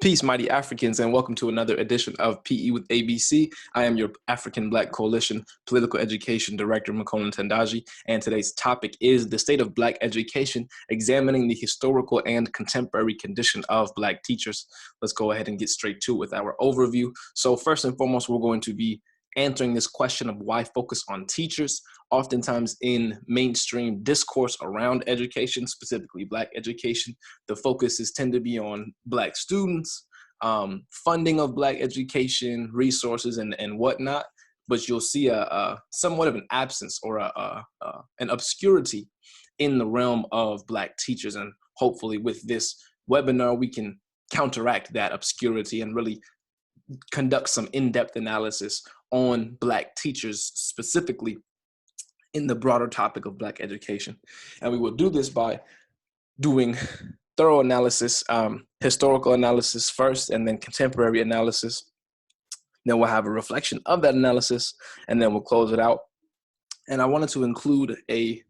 Peace, mighty Africans, and welcome to another edition of PE with ABC. I am your African Black Coalition Political Education Director, Makonnen Tendaji, and today's topic is the state of Black education, examining the historical and contemporary condition of Black teachers. Let's go ahead and get straight to it with our overview. So first and foremost, we're going to be answering this question of why focus on teachers. Oftentimes in mainstream discourse around education, specifically Black education, the focuses tend to be on Black students, funding of Black education, resources, and whatnot. But you'll see a somewhat of an absence or an obscurity in the realm of Black teachers. And hopefully with this webinar, we can counteract that obscurity and really conduct some in-depth analysis on Black teachers, specifically in the broader topic of Black education. And we will do this by doing thorough analysis, historical analysis first, and then contemporary analysis. Then we'll have a reflection of that analysis, and then we'll close it out. And I wanted to include a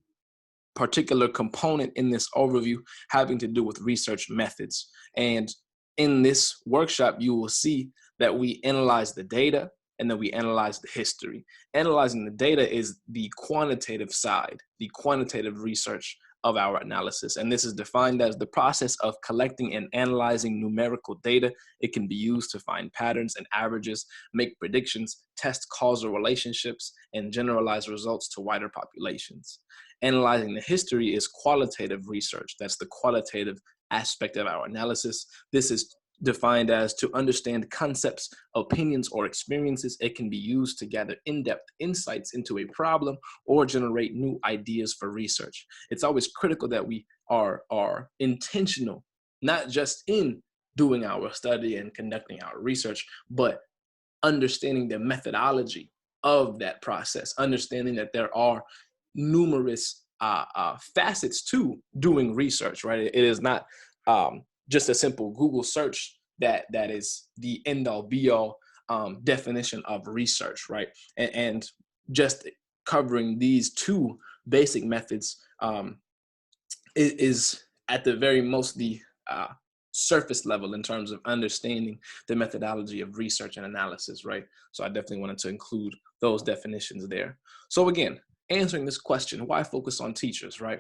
particular component in this overview having to do with research methods. And in this workshop, you will see that we analyze the data and then we analyze the history. Analyzing the data is the quantitative side, the quantitative research of our analysis. And this is defined as the process of collecting and analyzing numerical data. It can be used to find patterns and averages, make predictions, test causal relationships, and generalize results to wider populations. Analyzing the history is qualitative research. That's the qualitative aspect of our analysis. This is defined as to understand concepts, opinions, or experiences. It can be used to gather in-depth insights into a problem or generate new ideas for research. It's always critical that we are intentional, not just in doing our study and conducting our research, but understanding the methodology of that process, understanding that there are numerous facets to doing research, right? It is not just a simple Google search that is the end-all be-all definition of research, right? And just covering these two basic methods is at the very most the surface level in terms of understanding the methodology of research and analysis, right? So I definitely wanted to include those definitions there. So again, answering this question, why focus on teachers, right?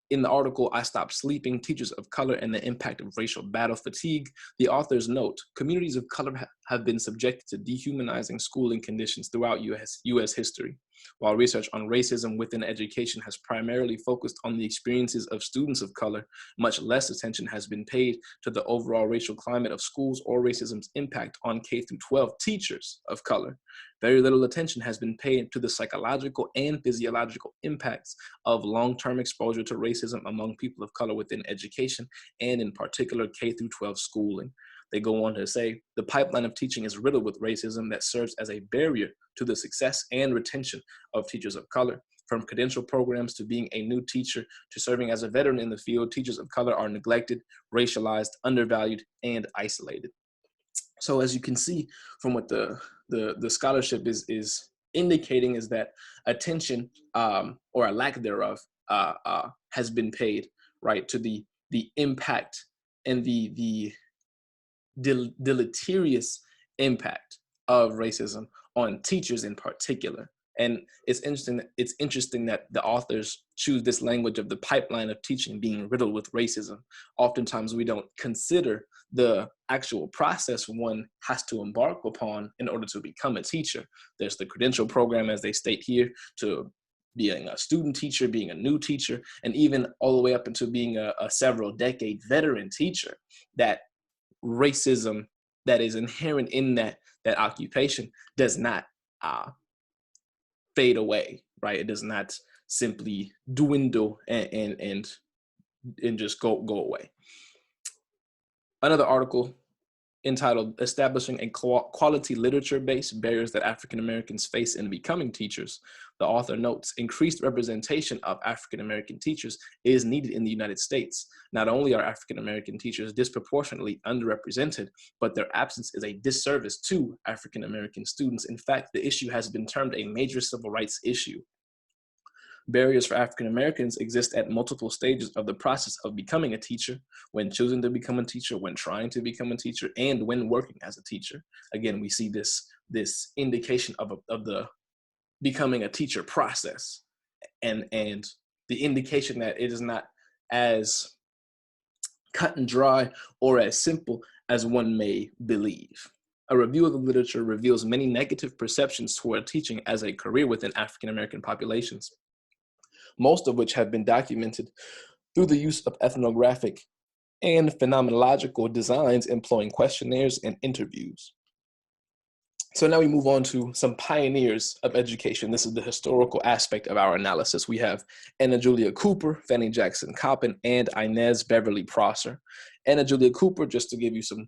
In the article, I Stopped Sleeping, Teachers of Color and the Impact of Racial Battle Fatigue, the authors note, communities of color have been subjected to dehumanizing schooling conditions throughout U.S. history. While research on racism within education has primarily focused on the experiences of students of color, much less attention has been paid to the overall racial climate of schools or racism's impact on K-12 teachers of color. Very little attention has been paid to the psychological and physiological impacts of long-term exposure to racism among people of color within education, and in particular K-12 schooling. They go on to say, the pipeline of teaching is riddled with racism that serves as a barrier to the success and retention of teachers of color. From credential programs to being a new teacher to serving as a veteran in the field, teachers of color are neglected, racialized, undervalued, and isolated. So as you can see from what the scholarship is indicating is that attention or a lack thereof has been paid, right, to the impact and the deleterious impact of racism on teachers in particular. And it's interesting that the authors choose this language of the pipeline of teaching being riddled with racism. Oftentimes we don't consider the actual process one has to embark upon in order to become a teacher. There's the credential program, as they state here, to being a student teacher, being a new teacher, and even all the way up into being a several decade veteran teacher. That racism that is inherent in that occupation does not fade away, right? It does not simply dwindle and just go away. Another article entitled Establishing a Quality Literature-Based Barriers that African Americans Face in Becoming Teachers. The author notes, increased representation of African American teachers is needed in the United States. Not only are African American teachers disproportionately underrepresented, but their absence is a disservice to African American students. In fact, the issue has been termed a major civil rights issue. Barriers for African Americans exist at multiple stages of the process of becoming a teacher, when choosing to become a teacher, when trying to become a teacher, and when working as a teacher. Again, we see this indication of the becoming a teacher process, and the indication that it is not as cut and dry or as simple as one may believe. A review of the literature reveals many negative perceptions toward teaching as a career within African American populations, most of which have been documented through the use of ethnographic and phenomenological designs employing questionnaires and interviews. So now we move on to some pioneers of education. This is the historical aspect of our analysis. We have Anna Julia Cooper, Fanny Jackson Coppin, and Inez Beverly Prosser. Anna Julia Cooper, just to give you some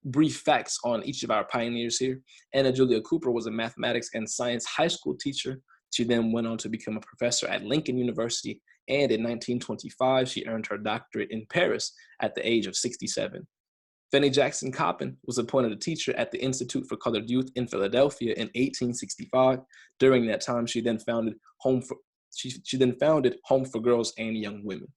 brief facts on each of our pioneers here. Anna Julia Cooper was a mathematics and science high school teacher. She then went on to become a professor at Lincoln University, and in 1925, she earned her doctorate in Paris at the age of 67. Fanny Jackson Coppin was appointed a teacher at the Institute for Colored Youth in Philadelphia in 1865. During that time, she then founded Home for Girls and Young Women.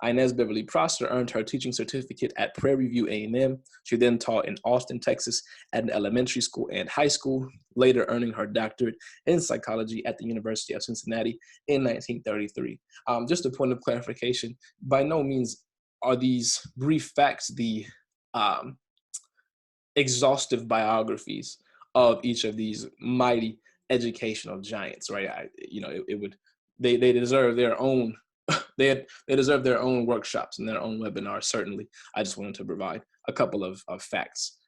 Inez Beverly Prosser earned her teaching certificate at Prairie View A&M. She then taught in Austin, Texas at an elementary school and high school, later earning her doctorate in psychology at the University of Cincinnati in 1933. Just a point of clarification, by no means are these brief facts the exhaustive biographies of each of these mighty educational giants, right? They deserve their own they deserve their own workshops and their own webinars. Certainly, I just wanted to provide a couple of facts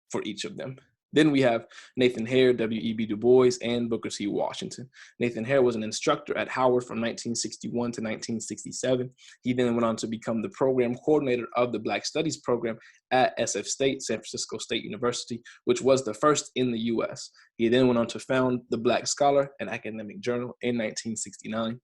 for each of them. Then we have Nathan Hare, W.E.B. Du Bois, and Booker T. Washington. Nathan Hare was an instructor at Howard from 1961 to 1967. He then went on to become the program coordinator of the Black Studies program at SF State, San Francisco State University, which was the first in the U.S. He then went on to found the Black Scholar, an academic journal, in 1969.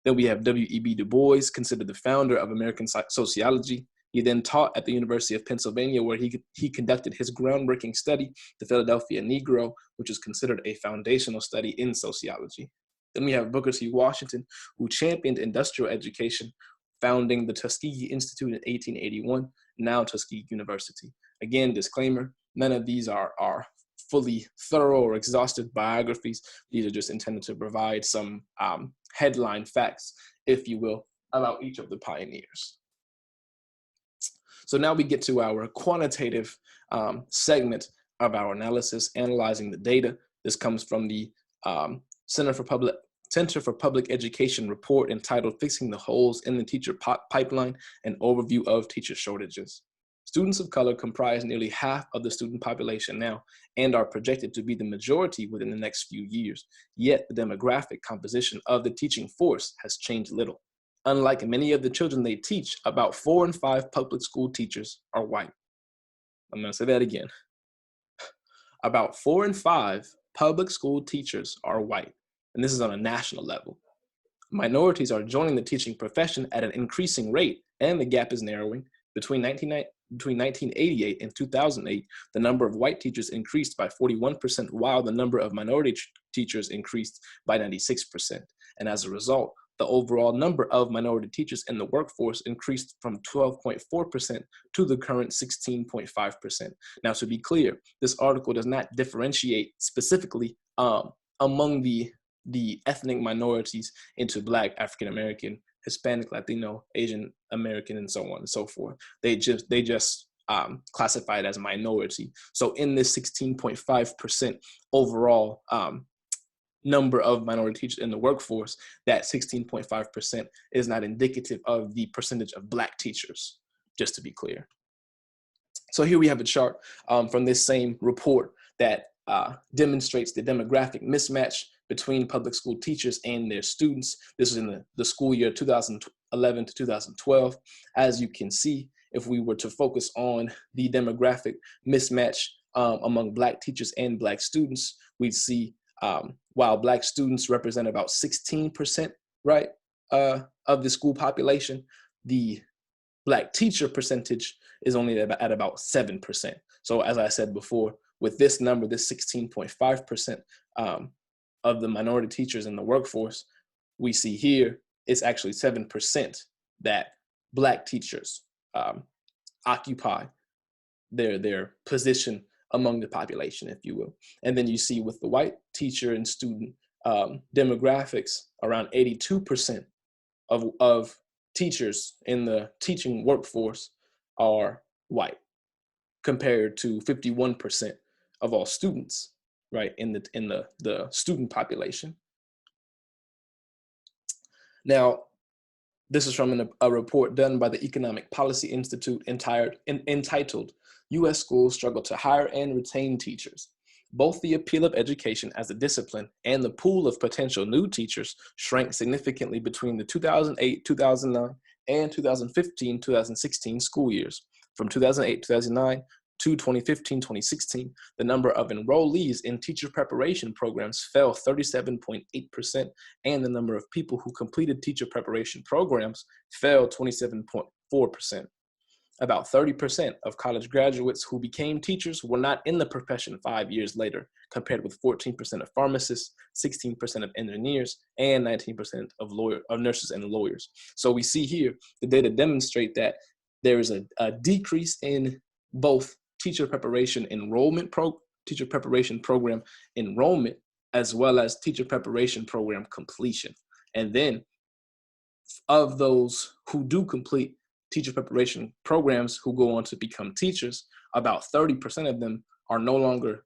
Then we have W.E.B. Du Bois, considered the founder of American sociology. He then taught at the University of Pennsylvania, where he conducted his groundbreaking study, The Philadelphia Negro, which is considered a foundational study in sociology. Then we have Booker T. Washington, who championed industrial education, founding the Tuskegee Institute in 1881, now Tuskegee University. Again, disclaimer, none of these are fully thorough or exhaustive biographies. These are just intended to provide some headline facts, if you will, about each of the pioneers. So now we get to our quantitative segment of our analysis, analyzing the data. This comes from the Center for Public Education report entitled Fixing the Holes in the Teacher Pipeline, an Overview of Teacher Shortages. Students of color comprise nearly half of the student population now and are projected to be the majority within the next few years. Yet the demographic composition of the teaching force has changed little. Unlike many of the children they teach, about 4 in 5 public school teachers are white. I'm going to say that again. About 4 in 5 public school teachers are white, and this is on a national level. Minorities are joining the teaching profession at an increasing rate, and the gap is narrowing. Between 1988 and 2008, the number of white teachers increased by 41%, while the number of minority teachers increased by 96%. And as a result, the overall number of minority teachers in the workforce increased from 12.4% to the current 16.5%. Now, to be clear, this article does not differentiate specifically among the ethnic minorities into Black, African American, Hispanic, Latino, Asian American, and so on and so forth. They just classify it as minority. So in this 16.5% overall number of minority teachers in the workforce, that 16.5% is not indicative of the percentage of Black teachers, just to be clear. So here we have a chart from this same report that demonstrates the demographic mismatch between public school teachers and their students. This is in the school year 2011 to 2012. As you can see, if we were to focus on the demographic mismatch among Black teachers and Black students, we'd see while Black students represent about 16%, right, of the school population, the Black teacher percentage is only at about 7%. So as I said before, with this number, this 16.5% of the minority teachers in the workforce, we see here it's actually 7% that Black teachers occupy their position among the population, if you will. And then you see with the white teacher and student demographics, around 82% of teachers in the teaching workforce are white, compared to 51% of all students, right, in the student population. Now, this is from a report done by the Economic Policy Institute entitled U.S. Schools Struggle to Hire and Retain Teachers. Both the appeal of education as a discipline and the pool of potential new teachers shrank significantly between the 2008, 2009, and 2015-2016 school years. From 2008-2009 to 2015-2016, the number of enrollees in teacher preparation programs fell 37.8%, and the number of people who completed teacher preparation programs fell 27.4%. About 30% of college graduates who became teachers were not in the profession 5 years later, compared with 14% of pharmacists, 16% of engineers, and 19% of nurses and lawyers. So we see here the data demonstrate that there is a decrease in both teacher preparation program enrollment, as well as teacher preparation program completion. And then of those who do complete teacher preparation programs who go on to become teachers, about 30% of them are no longer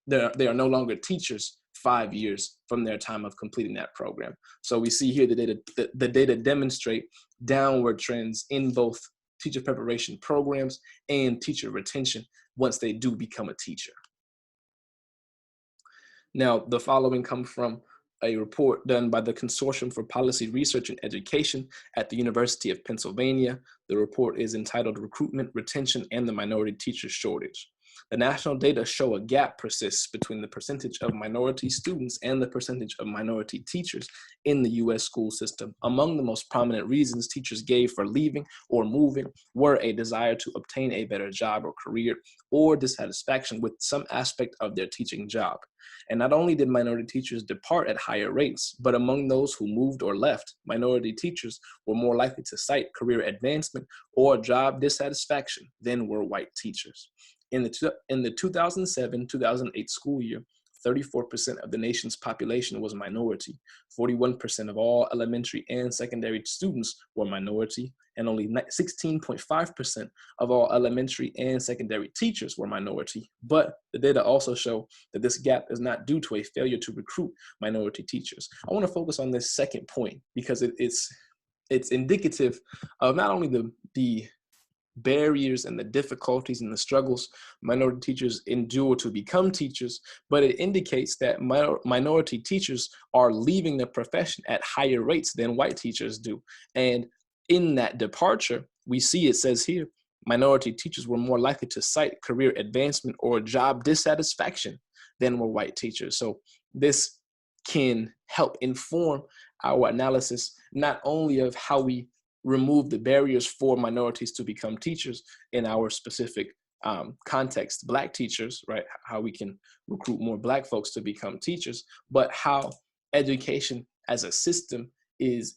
they are no longer teachers 5 years from their time of completing that program. So we see here the data demonstrate downward trends in both teacher preparation programs and teacher retention once they do become a teacher. Now, the following come from a report done by the Consortium for Policy Research and Education at the University of Pennsylvania. The report is entitled Recruitment, Retention, and the Minority Teacher Shortage. The national data show a gap persists between the percentage of minority students and the percentage of minority teachers in the U.S. school system. Among the most prominent reasons teachers gave for leaving or moving were a desire to obtain a better job or career, or dissatisfaction with some aspect of their teaching job. And not only did minority teachers depart at higher rates, but among those who moved or left, minority teachers were more likely to cite career advancement or job dissatisfaction than were white teachers. In the 2007-2008 school year, 34% of the nation's population was minority, 41% of all elementary and secondary students were minority, and only 16.5% of all elementary and secondary teachers were minority. But the data also show that this gap is not due to a failure to recruit minority teachers. I want to focus on this second point because it's indicative of not only the barriers and the difficulties and the struggles minority teachers endure to become teachers, but it indicates that minority teachers are leaving the profession at higher rates than white teachers do. And in that departure, we see it says here, minority teachers were more likely to cite career advancement or job dissatisfaction than were white teachers. So this can help inform our analysis, not only of how we remove the barriers for minorities to become teachers in our specific context, Black teachers, right? How we can recruit more Black folks to become teachers, but how education as a system is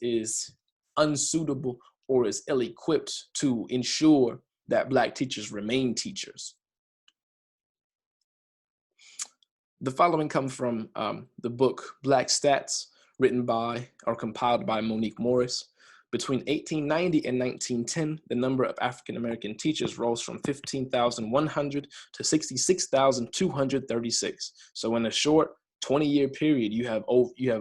unsuitable or is ill-equipped to ensure that Black teachers remain teachers. The following come from the book Black Stats, written by or compiled by Monique Morris. Between 1890 and 1910, the number of African-American teachers rose from 15,100 to 66,236. So in a short 20-year period, you have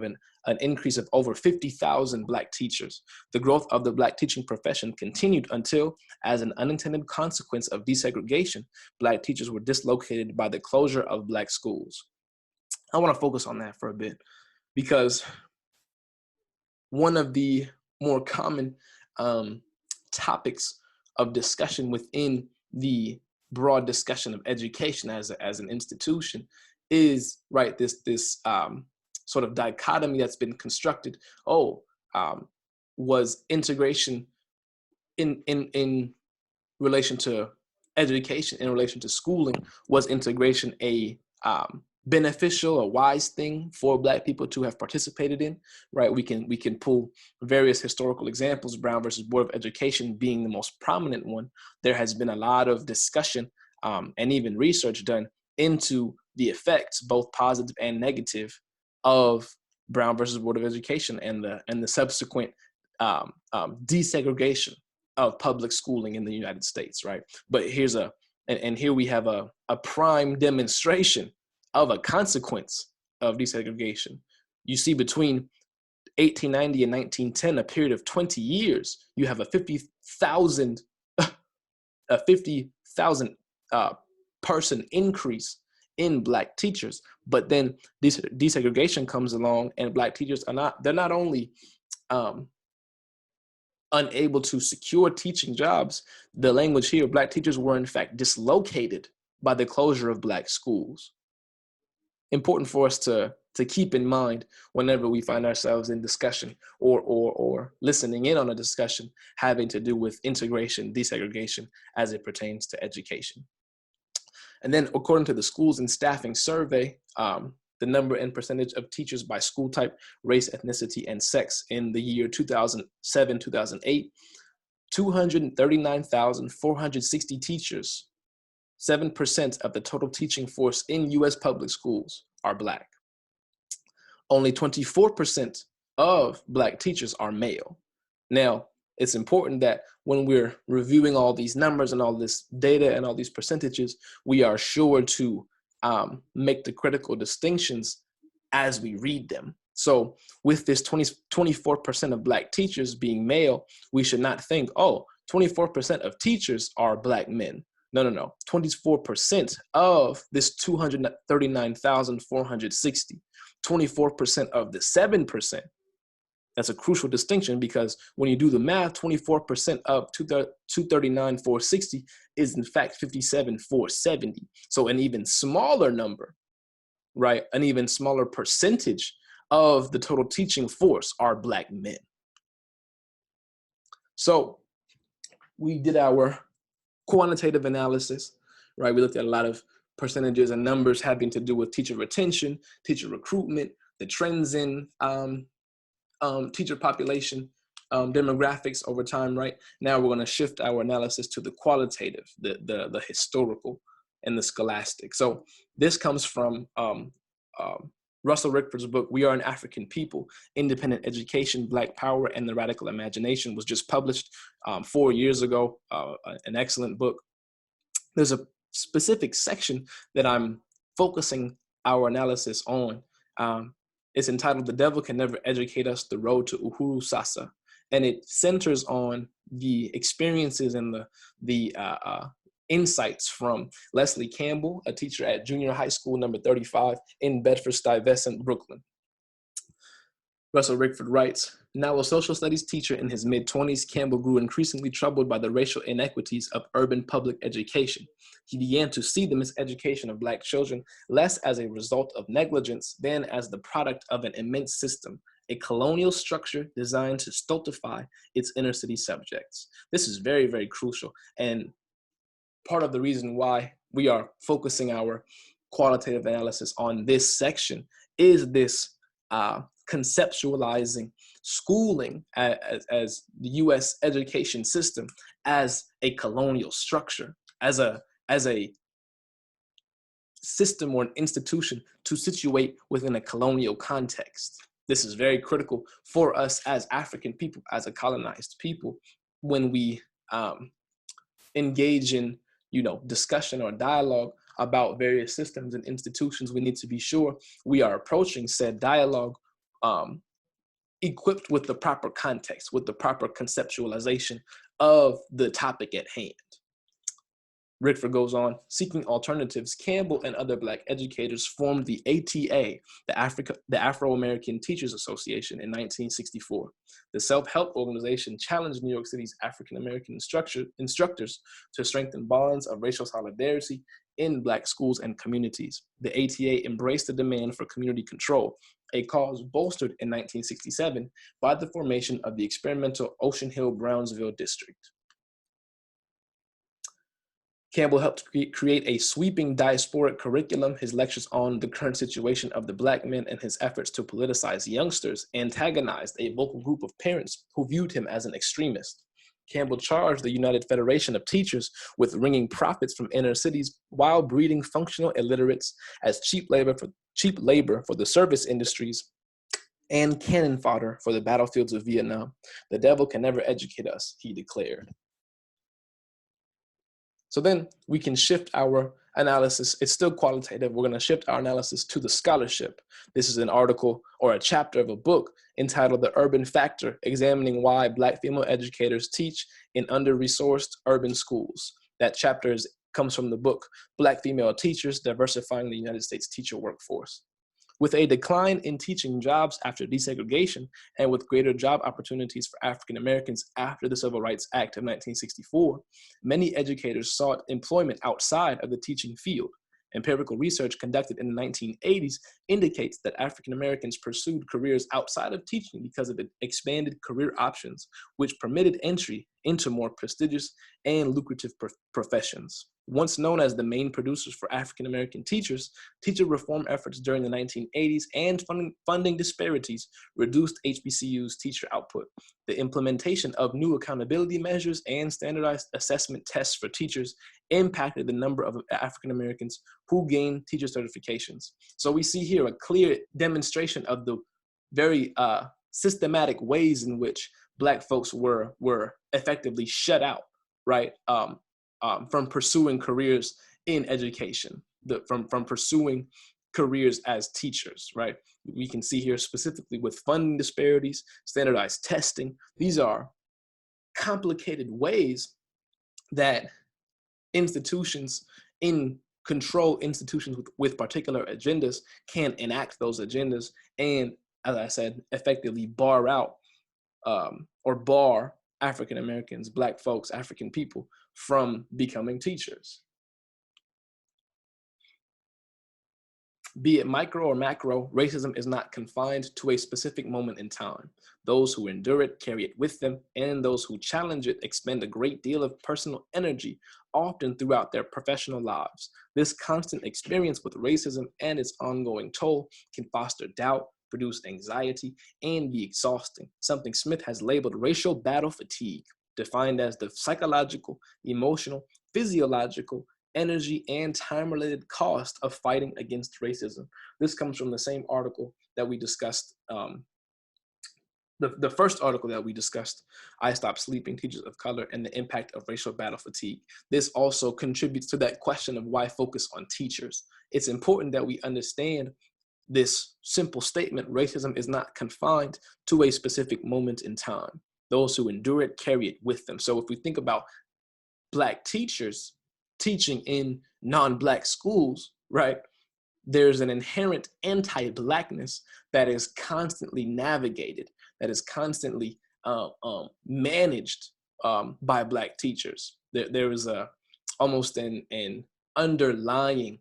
an increase of over 50,000 Black teachers. The growth of the Black teaching profession continued until, as an unintended consequence of desegregation, Black teachers were dislocated by the closure of Black schools. I want to focus on that for a bit because one of the more common topics of discussion within the broad discussion of education as an institution is, right, this sort of dichotomy that's been constructed. Was integration in relation to education, in relation to schooling, was integration a beneficial, a wise thing for Black people to have participated in, right? We can pull various historical examples, Brown versus Board of Education being the most prominent one. There has been a lot of discussion and even research done into the effects, both positive and negative, of Brown versus Board of Education and the subsequent desegregation of public schooling in the United States, right? But here we have a prime demonstration of a consequence of desegregation. You see, between 1890 and 1910, a period of 20 years, you have a 50,000 person increase in Black teachers. But then desegregation comes along, and Black teachers they're not only unable to secure teaching jobs. The language here, Black teachers were in fact dislocated by the closure of Black schools. Important for us to keep in mind whenever we find ourselves in discussion or listening in on a discussion having to do with integration, desegregation as it pertains to education. And then according to the Schools and Staffing Survey, the number and percentage of teachers by school type, race, ethnicity, and sex in the year 2007-2008, 239,460 teachers, 7% of the total teaching force in US public schools are Black. Only 24% of Black teachers are male. Now, it's important that when we're reviewing all these numbers and all this data and all these percentages, we are sure to make the critical distinctions as we read them. So with this 24% of Black teachers being male, we should not think, oh, 24% of teachers are Black men. No. 24% of this 239,460, 24% of the 7%. That's a crucial distinction, because when you do the math, 24% of 239,460 is in fact 57,470. So an even smaller number, right? An even smaller percentage of the total teaching force are Black men. So we did our quantitative analysis, right? We looked at a lot of percentages and numbers having to do with teacher retention, teacher recruitment, the trends in teacher population demographics over time, right? Now we're going to shift our analysis to the qualitative, the historical, and the scholastic. So this comes from Russell Rickford's book, We Are an African People, Independent Education, Black Power, and the Radical Imagination, was just published 4 years ago, an excellent book. There's a specific section that I'm focusing our analysis on. It's entitled, The Devil Can Never Educate Us, The Road to Uhuru Sasa. And it centers on the experiences and the insights from Leslie Campbell, a teacher at junior high school number 35 in Bedford-Stuyvesant, Brooklyn. Russell Rickford writes, now a social studies teacher in his mid-20s, Campbell grew increasingly troubled by the racial inequities of urban public education. He began to see the miseducation of Black children less as a result of negligence than as the product of an immense system, a colonial structure designed to stultify its inner city subjects. This is very, very crucial. And part of the reason why we are focusing our qualitative analysis on this section is this conceptualizing schooling as the U.S. education system as a colonial structure, as a system or an institution to situate within a colonial context. This is very critical for us as African people, as a colonized people, when we engage in discussion or dialogue about various systems and institutions. We need to be sure we are approaching said dialogue equipped with the proper context, with the proper conceptualization of the topic at hand. Rickford goes on, seeking alternatives, Campbell and other Black educators formed the ATA, the Afro-American Teachers Association, in 1964. The self-help organization challenged New York City's African-American instructors to strengthen bonds of racial solidarity in Black schools and communities. The ATA embraced the demand for community control, a cause bolstered in 1967 by the formation of the experimental Ocean Hill-Brownsville district. Campbell helped create a sweeping diasporic curriculum. His lectures on the current situation of the Black men and his efforts to politicize youngsters antagonized a vocal group of parents who viewed him as an extremist. Campbell charged the United Federation of Teachers with wringing profits from inner cities while breeding functional illiterates as cheap labor for the service industries and cannon fodder for the battlefields of Vietnam. The devil can never educate us, he declared. So then we can shift our analysis. It's still qualitative. We're going to shift our analysis to the scholarship. This is an article or a chapter of a book entitled The Urban Factor, examining why Black female educators teach in under-resourced urban schools. That chapter comes from the book Black Female Teachers, Diversifying the United States Teacher Workforce. With a decline in teaching jobs after desegregation and with greater job opportunities for African Americans after the Civil Rights Act of 1964, many educators sought employment outside of the teaching field. Empirical research conducted in the 1980s indicates that African Americans pursued careers outside of teaching because of the expanded career options, which permitted entry into more prestigious and lucrative professions. Once known as the main producers for African American teachers, teacher reform efforts during the 1980s and funding disparities reduced HBCU's teacher output. The implementation of new accountability measures and standardized assessment tests for teachers impacted the number of African Americans who gained teacher certifications. So we see here a clear demonstration of the very systematic ways in which Black folks were effectively shut out, right? From pursuing careers in education, from pursuing careers as teachers, right? We can see here specifically with funding disparities, standardized testing. These are complicated ways that institutions institutions with particular agendas can enact those agendas and, as I said, effectively bar out or bar African Americans, Black folks, African people from becoming teachers. Be it micro or macro, racism is not confined to a specific moment in time. Those who endure it carry it with them, and those who challenge it expend a great deal of personal energy, often throughout their professional lives. This constant experience with racism and its ongoing toll can foster doubt, produce anxiety, and be exhausting, something Smith has labeled racial battle fatigue, defined as the psychological, emotional, physiological, energy, and time-related cost of fighting against racism. This comes from the same article that we discussed, the first article that we discussed, I Stopped Sleeping, Teachers of Color and the Impact of Racial Battle Fatigue. This also contributes to that question of why focus on teachers. It's important that we understand this simple statement: racism is not confined to a specific moment in time. Those who endure it carry it with them. So if we think about Black teachers teaching in non-Black schools, right, there's an inherent anti-Blackness that is constantly navigated, that is constantly managed by Black teachers. There is almost an underlying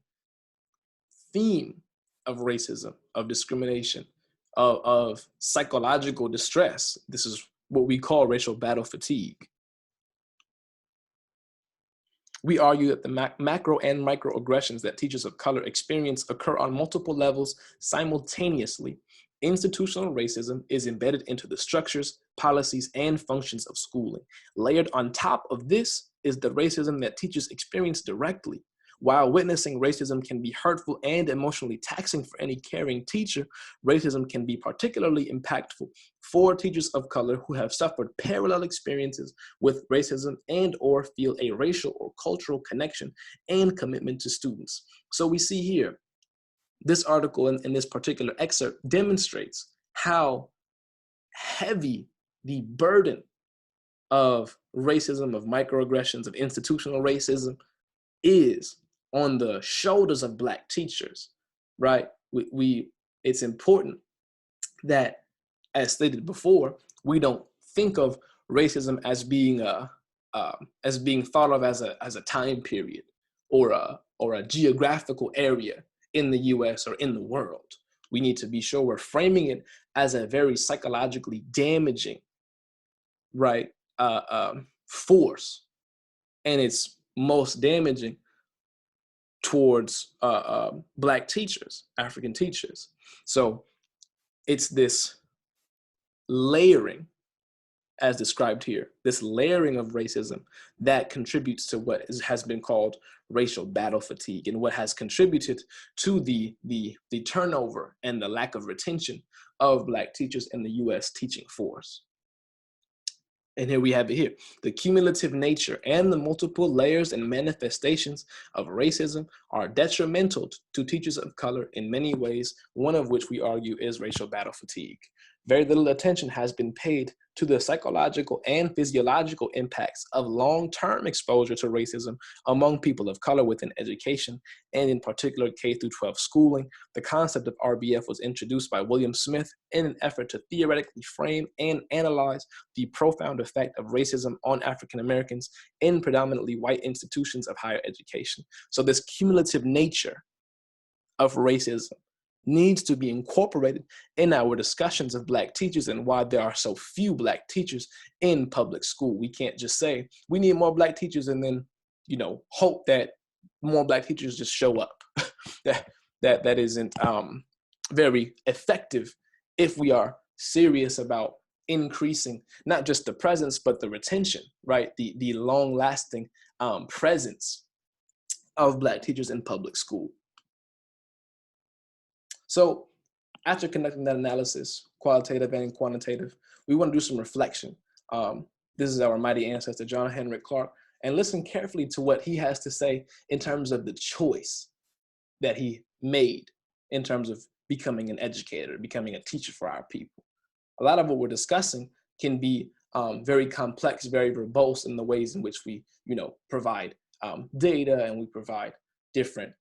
theme of racism, of discrimination, of psychological distress. This is what we call racial battle fatigue. We argue that the macro and microaggressions that teachers of color experience occur on multiple levels simultaneously. Institutional racism is embedded into the structures, policies, and functions of schooling. Layered on top of this is the racism that teachers experience directly. While witnessing racism can be hurtful and emotionally taxing for any caring teacher, racism can be particularly impactful for teachers of color who have suffered parallel experiences with racism and or feel a racial or cultural connection and commitment to students. So we see here, this article in this particular excerpt demonstrates how heavy the burden of racism, of microaggressions, of institutional racism is on the shoulders of Black teachers, right? It's important that, as stated before, we don't think of racism as being thought of as a time period or a geographical area in the U.S. or in the world. We need to be sure we're framing it as a very psychologically damaging, right, force, and it's most damaging towards Black teachers, African teachers. So it's this layering, as described here, this layering of racism that contributes to what has been called racial battle fatigue, and what has contributed to the turnover and the lack of retention of Black teachers in the US teaching force. And here we have it here. The cumulative nature and the multiple layers and manifestations of racism are detrimental to teachers of color in many ways, one of which we argue is racial battle fatigue. Very little attention has been paid to the psychological and physiological impacts of long-term exposure to racism among people of color within education, and in particular K through 12 schooling. The concept of RBF was introduced by William Smith in an effort to theoretically frame and analyze the profound effect of racism on African Americans in predominantly white institutions of higher education. So this cumulative nature of racism needs to be incorporated in our discussions of Black teachers and why there are so few Black teachers in public school. We can't just say we need more Black teachers and then, you know, hope that more Black teachers just show up. that isn't very effective if we are serious about increasing not just the presence but the retention, right? The long-lasting presence of Black teachers in public school. So after conducting that analysis, qualitative and quantitative, we want to do some reflection. This is our mighty ancestor, John Henrik Clarke, and listen carefully to what he has to say in terms of the choice that he made in terms of becoming an educator, becoming a teacher for our people. A lot of what we're discussing can be very complex, very verbose in the ways in which we, you know, provide data and we provide different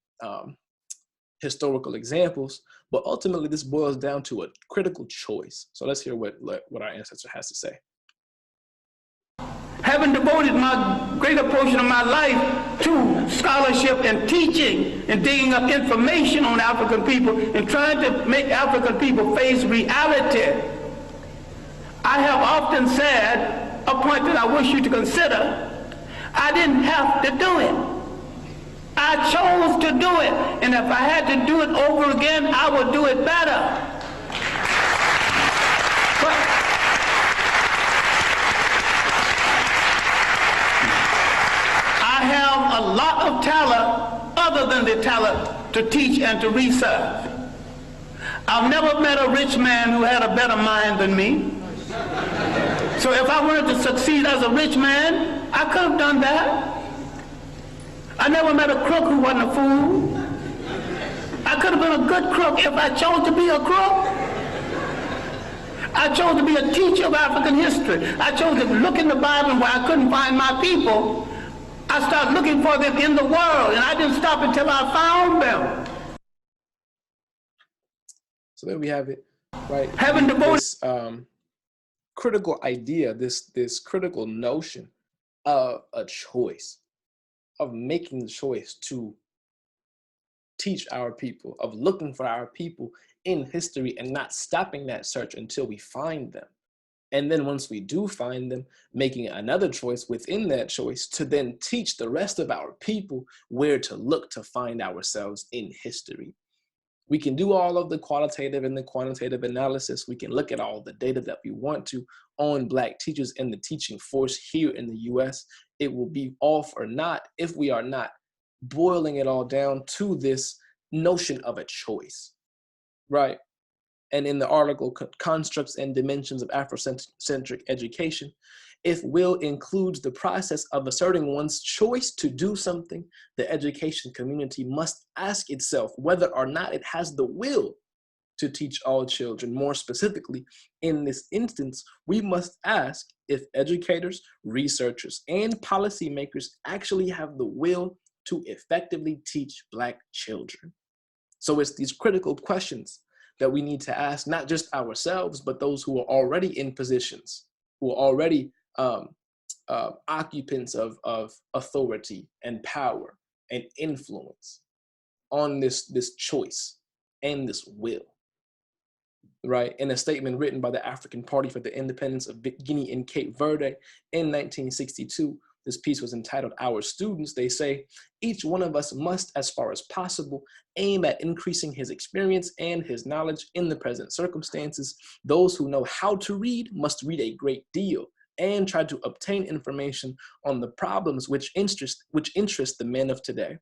historical examples, but ultimately this boils down to a critical choice. So let's hear what our ancestor has to say. Having devoted my greater portion of my life to scholarship and teaching and digging up information on African people and trying to make African people face reality, I have often said, a point that I wish you to consider, I didn't have to do it. I chose to do it, and if I had to do it over again, I would do it better. But I have a lot of talent other than the talent to teach and to research. I've never met a rich man who had a better mind than me. So if I wanted to succeed as a rich man, I could have done that. I never met a crook who wasn't a fool. I could have been a good crook if I chose to be a crook. I chose to be a teacher of African history. I chose to look in the Bible, and where I couldn't find my people, I started looking for them in the world, and I didn't stop until I found them. So there we have it, right? Having devoted this critical idea, this critical notion of a choice, of making the choice to teach our people, of looking for our people in history and not stopping that search until we find them. And then once we do find them, making another choice within that choice to then teach the rest of our people where to look to find ourselves in history. We can do all of the qualitative and the quantitative analysis. We can look at all the data that we want to on Black teachers in the teaching force here in the US. It will be off or not if we are not boiling it all down to this notion of a choice, right? And in the article, Constructs and Dimensions of Afrocentric Education, if will includes the process of asserting one's choice to do something, the education community must ask itself whether or not it has the will to teach all children. More specifically, in this instance, we must ask if educators, researchers, and policymakers actually have the will to effectively teach Black children. So it's these critical questions that we need to ask, not just ourselves, but those who are already in positions, who are already occupants of authority and power and influence on this choice and this will, right? In a statement written by the African Party for the Independence of Guinea and Cape Verde in 1962, This piece was entitled Our Students. They say, each one of us must, as far as possible, aim at increasing his experience and his knowledge in the present circumstances. Those who know how to read must read a great deal and try to obtain information on the problems which interest the men of today.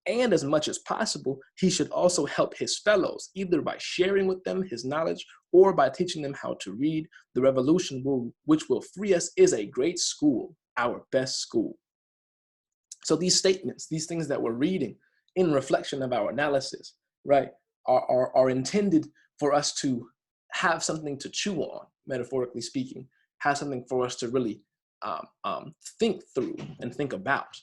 And as much as possible, he should also help his fellows, either by sharing with them his knowledge or by teaching them how to read. The revolution which will free us is a great school, our best school. So these statements, these things that we're reading in reflection of our analysis, right, are intended for us to have something to chew on, metaphorically speaking, have something for us to really think through and think about.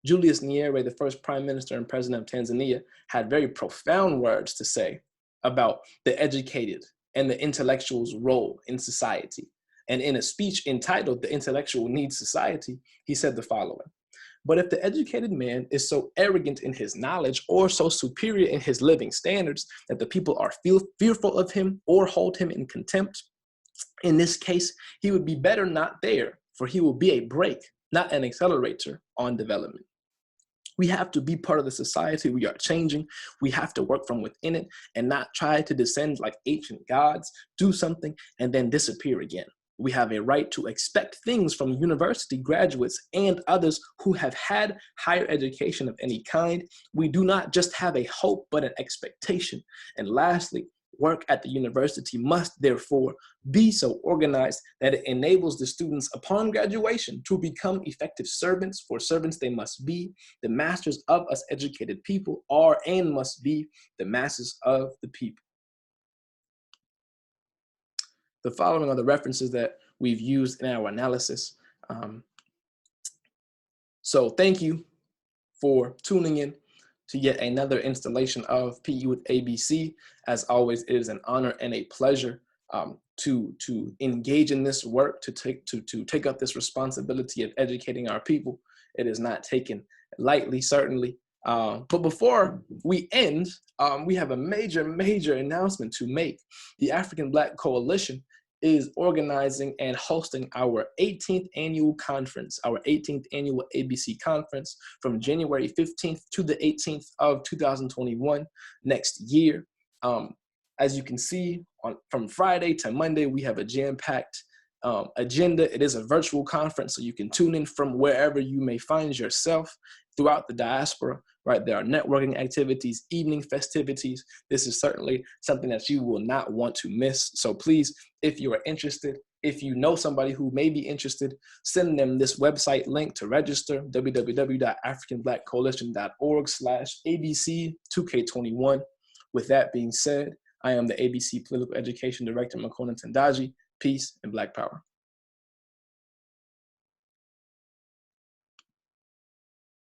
Julius Nyerere, the first prime minister and president of Tanzania, had very profound words to say about the educated and the intellectual's role in society. And in a speech entitled The Intellectual Needs Society, he said the following: "But if the educated man is so arrogant in his knowledge or so superior in his living standards that the people are fearful of him or hold him in contempt, in this case, he would be better not there, for he will be a brake, not an accelerator on development." We have to be part of the society we are changing. We have to work from within it and not try to descend like ancient gods, do something, and then disappear again. We have a right to expect things from university graduates and others who have had higher education of any kind. We do not just have a hope, but an expectation. And lastly, work at the university must therefore be so organized that it enables the students upon graduation to become effective servants, for servants they must be. The masters of us educated people are and must be the masters of the people. The following are the references that we've used in our analysis. So thank you for tuning in to yet another installation of PE with ABC. As always, it is an honor and a pleasure to engage in this work, to take up this responsibility of educating our people. It is not taken lightly, certainly. But before we end, we have a major announcement to make. The African Black Coalition is organizing and hosting our 18th annual conference, our 18th annual ABC conference, from January 15th to the 18th of 2021 next year. As you can see, from Friday to Monday, we have a jam-packed agenda. It is a virtual conference, so you can tune in from wherever you may find yourself throughout the diaspora, right? There are networking activities, evening festivities. This is certainly something that you will not want to miss. So please, if you are interested, if you know somebody who may be interested, send them this website link to register, www.africanblackcoalition.org/ABC2K21. With that being said, I am the ABC Political Education Director, Makonnen Tendaji. Peace and Black Power.